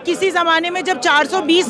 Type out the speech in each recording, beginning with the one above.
किसी ज़माने में जब 420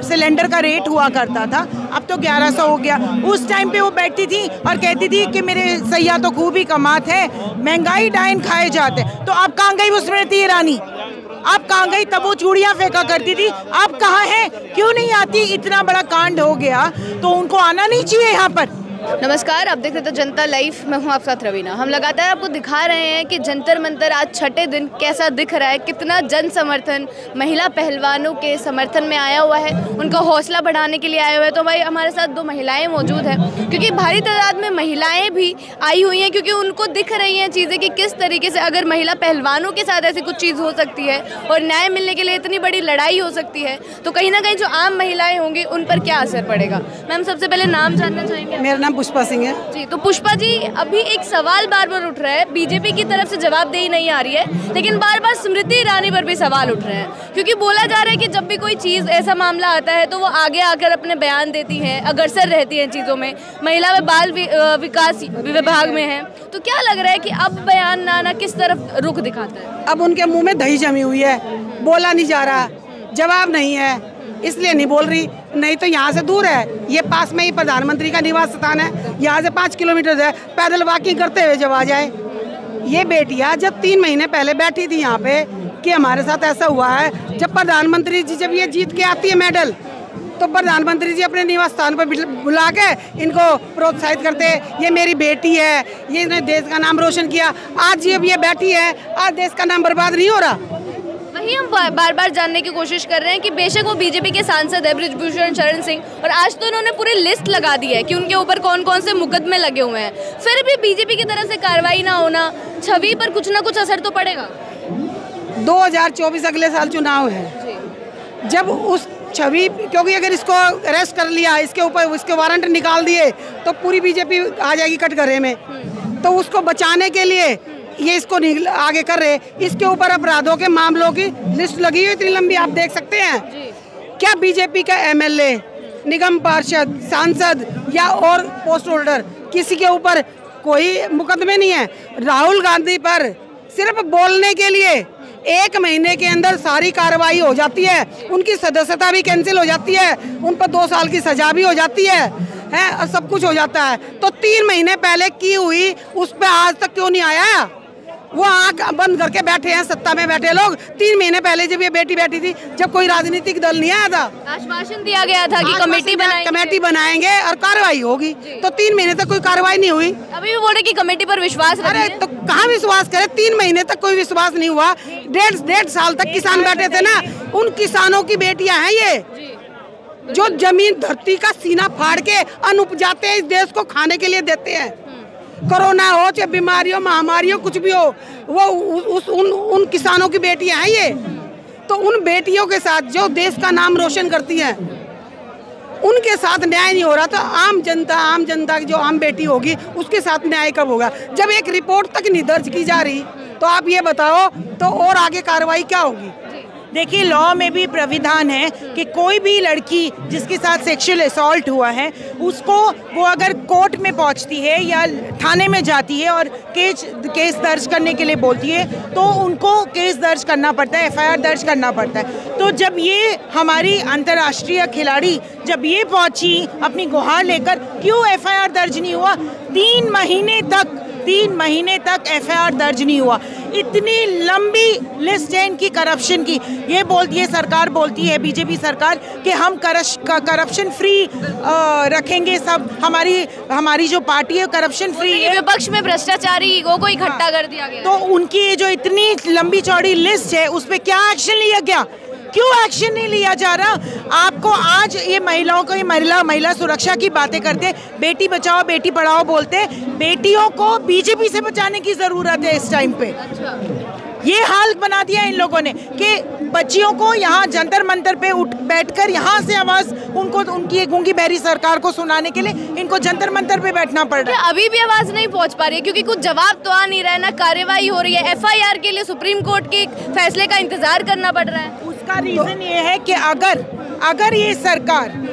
सिलेंडर का रेट हुआ करता था, अब तो 1100 हो गया। उस टाइम पे वो बैठती थी और कहती थी कि मेरे सैया तो खूब ही कमाते हैं, महंगाई डाइन खाए जाते। तो अब कहाँ गई वो स्मृति ईरानी? आप कहाँ गई? तब वो चूड़ियाँ फेंका करती थी, आप कहाँ हैं? क्यों नहीं आती? इतना बड़ा कांड हो गया तो उनको आना नहीं चाहिए यहाँ पर। नमस्कार, आप देख रहे थे जनता लाइव। मैं हूं आपके साथ रवीना। हम लगातार आपको दिखा रहे हैं कि जंतर मंतर आज छठे दिन कैसा दिख रहा है, कितना जन समर्थन महिला पहलवानों के समर्थन में आया हुआ है, उनका हौसला बढ़ाने के लिए आया हुआ है। तो भाई हमारे साथ दो महिलाएं मौजूद हैं, क्योंकि भारी तादाद में महिलाएं भी आई हुई हैं, क्योंकि उनको दिख रही हैं चीज़ें कि किस तरीके से अगर महिला पहलवानों के साथ ऐसी कुछ चीज़ हो सकती है और न्याय मिलने के लिए इतनी बड़ी लड़ाई हो सकती है, तो कहीं ना कहीं जो आम महिलाएं होंगी उन पर क्या असर पड़ेगा। मैम, सबसे पहले नाम जानना चाहेंगे? मेरा नाम पुष्पा सिंह है जी। तो पुष्पा जी, अभी एक सवाल बार बार उठ रहा है, बीजेपी की तरफ से जवाबदेही नहीं आ रही है, लेकिन बार बार स्मृति ईरानी पर भी सवाल उठ रहे हैं, क्योंकि बोला जा रहा है कि जब भी कोई चीज़ ऐसा मामला आता है तो वो आगे आकर अपने बयान देती हैं, अग्रसर रहती हैं चीज़ों में, महिला व बाल विकास विभाग में है। तो क्या लग रहा है कि अब बयान ना आना किस तरफ रुख दिखाता है? अब उनके मुंह में दही जमी हुई है, बोला नहीं जा रहा, जवाब नहीं है, इसलिए नहीं बोल रही। नहीं तो यहाँ से दूर है, ये पास में ही प्रधानमंत्री का निवास स्थान है, यहाँ से 5 किलोमीटर है, पैदल वॉकिंग करते हुए जब आ जाए। ये बेटियाँ जब 3 महीने पहले बैठी थी यहाँ पे कि हमारे साथ ऐसा हुआ है, जब प्रधानमंत्री जी जब ये जीत के आती है मेडल, तो प्रधानमंत्री जी अपने निवास स्थान पर बुला के इनको प्रोत्साहित करते, ये मेरी बेटी है, ये इसने देश का नाम रोशन किया। आज ये बैठी है, आज देश का नाम बर्बाद नहीं हो रहा। वही हम बार बार जानने की कोशिश कर रहे हैं कि बेशक वो बीजेपी के सांसद है बृजभूषण शरण सिंह, और आज तो उन्होंने पूरी लिस्ट लगा दी है कि उनके ऊपर कौन कौन से मुकदमे लगे हुए हैं, फिर भी बीजेपी की तरफ से कार्रवाई ना होना, छवि पर कुछ ना कुछ असर तो पड़ेगा। 2024 अगले साल चुनाव है, जब उस छवि, क्योंकि अगर इसको अरेस्ट कर लिया, इसके ऊपर इसके वारंट निकाल दिए तो पूरी बीजेपी आ जाएगी कटघरे में। तो उसको बचाने के लिए ये इसको आगे कर रहे, इसके ऊपर अपराधों के मामलों की लिस्ट लगी हुई इतनी लंबी, आप देख सकते हैं। क्या बीजेपी का एमएलए, निगम पार्षद, सांसद या और पोस्ट होल्डर, किसी के ऊपर कोई मुकदमे नहीं है? राहुल गांधी पर सिर्फ बोलने के लिए 1 महीने के अंदर सारी कार्रवाई हो जाती है, उनकी सदस्यता भी कैंसिल हो जाती है, उन पर 2 साल की सजा भी हो जाती है और सब कुछ हो जाता है। तो 3 महीने पहले की हुई उस पर आज तक क्यों नहीं आया? वो आँख बंद करके बैठे हैं, सत्ता में बैठे लोग। 3 महीने पहले जब ये बेटी बैठी थी, जब कोई राजनीतिक दल नहीं आया था, आश्वासन दिया गया था कि कमेटी बनाएंगे और कार्रवाई होगी, तो 3 महीने तक कोई कार्रवाई नहीं हुई। अभी भी बोल रहे कि कमेटी पर विश्वास। अरे तो कहाँ विश्वास करे? 3 महीने तक कोई विश्वास नहीं हुआ। 1.5 साल तक किसान बैठे थे ना, उन किसानों की बेटियां हैं ये, जो जमीन धरती का सीना फाड़ के अन्न उपजाते हैं, इस देश को खाने के लिए देते हैं। कोरोना हो चाहे बीमारी हो, महामारी हो, कुछ भी हो, वो उन किसानों की बेटियां हैं ये। तो उन बेटियों के साथ जो देश का नाम रोशन करती हैं, उनके साथ न्याय नहीं हो रहा। तो आम जनता की जो आम बेटी होगी, उसके साथ न्याय कब होगा? जब एक रिपोर्ट तक नहीं दर्ज की जा रही, तो आप ये बताओ तो और आगे कार्रवाई क्या होगी? देखिए, लॉ में भी प्राविधान है कि कोई भी लड़की जिसके साथ सेक्सुअल असॉल्ट हुआ है, उसको वो अगर कोर्ट में पहुंचती है या थाने में जाती है और केस दर्ज करने के लिए बोलती है, तो उनको केस दर्ज करना पड़ता है, FIR दर्ज करना पड़ता है। तो जब ये हमारी अंतर्राष्ट्रीय खिलाड़ी जब ये पहुंची अपनी गुहार लेकर, क्यों FIR दर्ज नहीं हुआ? 3 महीने तक FIR दर्ज नहीं हुआ। इतनी लंबी लिस्ट है इनकी करप्शन की। ये बोलती है सरकार, बोलती है बीजेपी सरकार कि हम करप्शन फ्री रखेंगे, सब हमारी जो पार्टी है करप्शन फ्री है। विपक्ष में भ्रष्टाचारी को इकट्ठा कर दिया गया। तो उनकी जो इतनी लंबी चौड़ी लिस्ट है, उस पर क्या एक्शन लिया गया? क्यों एक्शन नहीं लिया जा रहा? आपको आज ये महिलाओं को, ये महिला सुरक्षा की बातें करते, बेटी बचाओ बेटी पढ़ाओ बोलते, बेटियों को बीजेपी से बचाने की जरूरत है इस टाइम पे। ये हाल बना दिया इन लोगों ने कि बच्चियों को यहाँ जंतर मंतर पे बैठकर यहाँ से आवाज उनको, उनकी गूंगी बहरी सरकार को सुनाने के लिए इनको जंतर मंतर पे बैठना पड़ रहा है। अभी भी आवाज नहीं पहुँच पा रही है, क्योंकि कुछ जवाब तो आ नहीं रहा है, ना कार्रवाई हो रही है। FIR के लिए सुप्रीम कोर्ट के फैसले का इंतजार करना पड़ रहा है। उसका रीजन ये है कि अगर ये सरकार,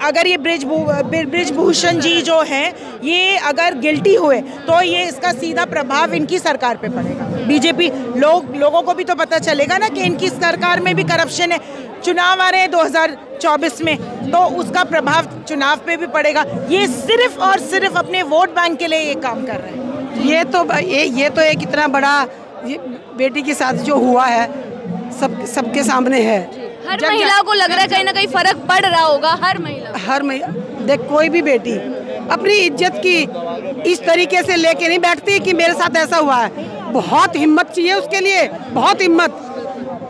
अगर ये बृजभूषण जी जो हैं, ये अगर गिल्टी हुए तो ये इसका सीधा प्रभाव इनकी सरकार पे पड़ेगा। बीजेपी लोगों को भी तो पता चलेगा ना कि इनकी सरकार में भी करप्शन है। चुनाव आ रहे हैं 2024 में, तो उसका प्रभाव चुनाव पे भी पड़ेगा। ये सिर्फ और सिर्फ अपने वोट बैंक के लिए ये काम कर रहे हैं। ये तो एक इतना बड़ा बेटी के साथ जो हुआ है सबके सामने है। हर महिला को लग रहा है कहीं ना कहीं फर्क पड़ रहा होगा। हर महिला देख, कोई भी बेटी अपनी इज्जत की इस तरीके से लेके नहीं बैठती कि मेरे साथ ऐसा हुआ है। बहुत हिम्मत चाहिए उसके लिए, बहुत हिम्मत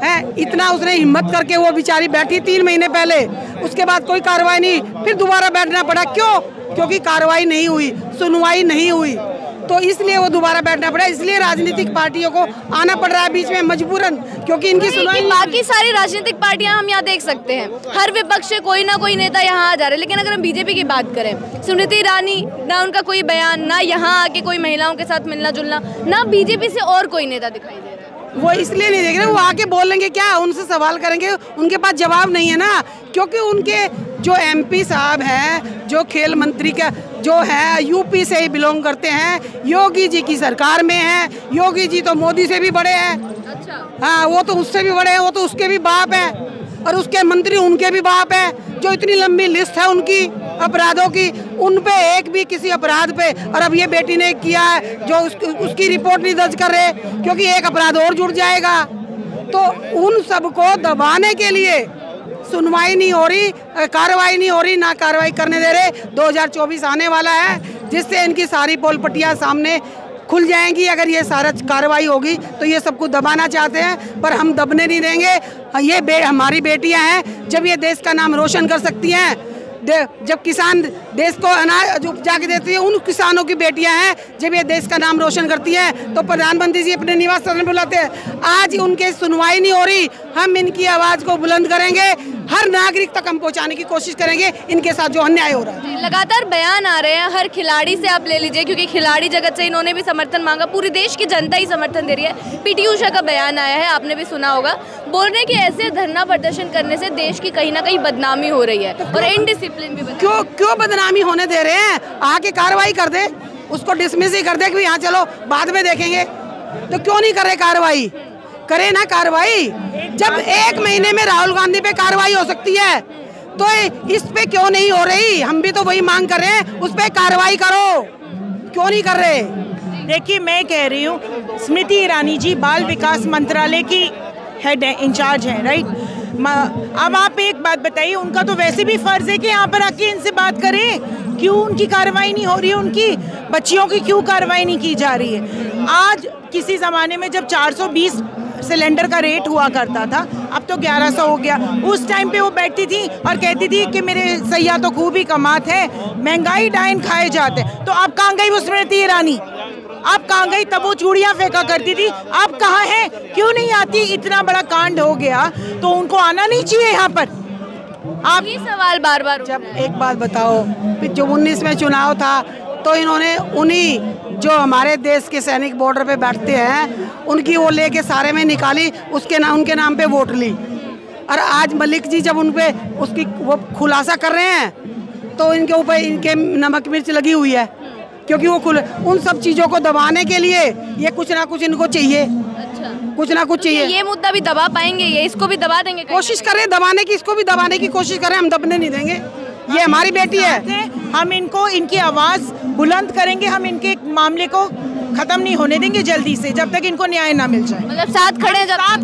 है। इतना उसने हिम्मत करके वो बेचारी बैठी 3 महीने पहले, उसके बाद कोई कार्रवाई नहीं, फिर दोबारा बैठना पड़ा। क्यों? क्योंकि कार्रवाई नहीं हुई, सुनवाई नहीं हुई, तो इसलिए वो दोबारा बैठना पड़ा। इसलिए राजनीतिक पार्टियों को आना पड़ रहा है बीच में मजबूरन, क्योंकि इनकी सुनवाई। बाकी सारी राजनीतिक पार्टियां हम यहाँ देख सकते हैं, हर विपक्ष से कोई ना कोई नेता यहाँ आ जा रहे हैं। लेकिन अगर हम बीजेपी की बात करें, स्मृति ईरानी, ना उनका कोई बयान, ना यहाँ आके कोई महिलाओं के साथ मिलना जुलना, ना बीजेपी से और कोई नेता दिखाई दे रहा है। वो इसलिए नहीं देख रहे, वो आके बोलेंगे क्या, उनसे सवाल करेंगे, उनके पास जवाब नहीं है ना। क्योंकि उनके जो MP साहब हैं, जो खेल मंत्री का जो है यूपी से ही बिलोंग करते हैं, योगी जी की सरकार में है। योगी जी तो मोदी से भी बड़े हैं। अच्छा। हाँ, वो तो उससे भी बड़े हैं, वो तो उसके भी बाप हैं, और उसके मंत्री उनके भी बाप हैं। जो इतनी लंबी लिस्ट है उनकी अपराधों की, उन पे एक भी किसी अपराध पे, और अब ये बेटी ने किया है जो उसकी रिपोर्ट नहीं दर्ज कर रहे, क्योंकि एक अपराध और जुड़ जाएगा। तो उन सबको दबाने के लिए सुनवाई नहीं हो रही, कार्रवाई नहीं हो रही, ना कार्रवाई करने दे रहे। 2024 आने वाला है, जिससे इनकी सारी पोल पट्टियाँ सामने खुल जाएंगी। अगर ये सारा कार्रवाई होगी तो ये सबको दबाना चाहते हैं, पर हम दबने नहीं देंगे। ये हमारी बेटियां हैं, जब ये देश का नाम रोशन कर सकती हैं, जब किसान देश को अनाज उपजा के देती है, उन किसानों की बेटियां हैं, जब ये देश का नाम रोशन करती हैं, तो प्रधानमंत्री जी अपने निवास स्थान में बुलाते हैं। आज उनके सुनवाई नहीं हो रही, हम इनकी आवाज़ को बुलंद करेंगे, हर नागरिक तक हम पहुंचाने की कोशिश करेंगे इनके साथ जो अन्याय हो रहा है। लगातार बयान आ रहे हैं, हर खिलाड़ी से आप ले लीजिए, क्योंकि खिलाड़ी जगत से इन्होंने भी समर्थन मांगा, पूरी देश की जनता ही समर्थन दे रही है। PT उषा का बयान आया है, आपने भी सुना होगा, बोल रहे हैं कि ऐसे धरना प्रदर्शन करने से देश की कहीं ना कहीं बदनामी हो रही है और इनडिसिप्लिन भी। क्यों बदनामी होने दे रहे हैं? आके कार्रवाई कर दे, उसको डिसमिस ही कर दे कि यहाँ चलो बाद में देखेंगे। तो क्यों नहीं कर रहे कार्रवाई? करे ना कार्रवाई। जब 1 महीने में राहुल गांधी पे कार्रवाई हो सकती है, तो इस पे क्यों नहीं हो रही? हम भी तो वही मांग कर रहे हैं, उस पे कार्रवाई करो। क्यों नहीं कर रहे? देखिए, मैं कह रही हूँ, स्मृति ईरानी जी बाल विकास मंत्रालय की हेड है, इंचार्ज है, राइट। अब आप एक बात बताइए, उनका तो वैसे भी फर्ज है कि यहाँ पर आके इनसे बात करें। क्यों उनकी कार्रवाई नहीं हो रही है? उनकी बच्चियों की क्यों कार्रवाई नहीं की जा रही है? आज किसी ज़माने में जब 420 सिलेंडर का रेट हुआ करता था, अब तो 1100 हो गया। उस टाइम पे वो बैठती थी और कहती थी कि मेरे सैया तो खूब ही कमाते हैं, महंगाई डाइन खाए जाते हैं। तो अब कहाँ गई वो स्मृति ईरानी? आप कहाँ गई? तब वो चूड़ियाँ फेंका करती थी, आप कहाँ हैं? क्यों नहीं आती? इतना बड़ा कांड हो गया तो उनको आना नहीं चाहिए यहाँ पर। आप ये सवाल बार बार। जब एक बात बताओ, जो 19 में चुनाव था, तो इन्होंने उन्हीं जो हमारे देश के सैनिक बॉर्डर पे बैठते हैं, उनकी वो लेके सारे में निकाली, उनके नाम पे वोट ली। और आज मलिक जी जब उन पे उसकी वो खुलासा कर रहे हैं, तो इनके ऊपर इनके नमक मिर्च लगी हुई है, क्योंकि वो उन सब चीज़ों को दबाने के लिए ये कुछ ना कुछ इनको चाहिए। अच्छा। कुछ ना कुछ चाहिए। ये मुद्दा भी दबा पाएंगे, ये इसको भी दबा देंगे? कोशिश करें दबाने की, इसको भी दबाने की कोशिश करें, हम दबने नहीं देंगे। ये हमारी बेटी है, हम इनको इनकी आवाज़ बुलंद करेंगे, हम इनके मामले को ख़त्म नहीं होने देंगे जल्दी से, जब तक इनको न्याय ना मिल जाए। मतलब साथ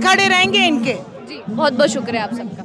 खड़े रहेंगे इनके। जी, बहुत बहुत शुक्रिया आप सबका।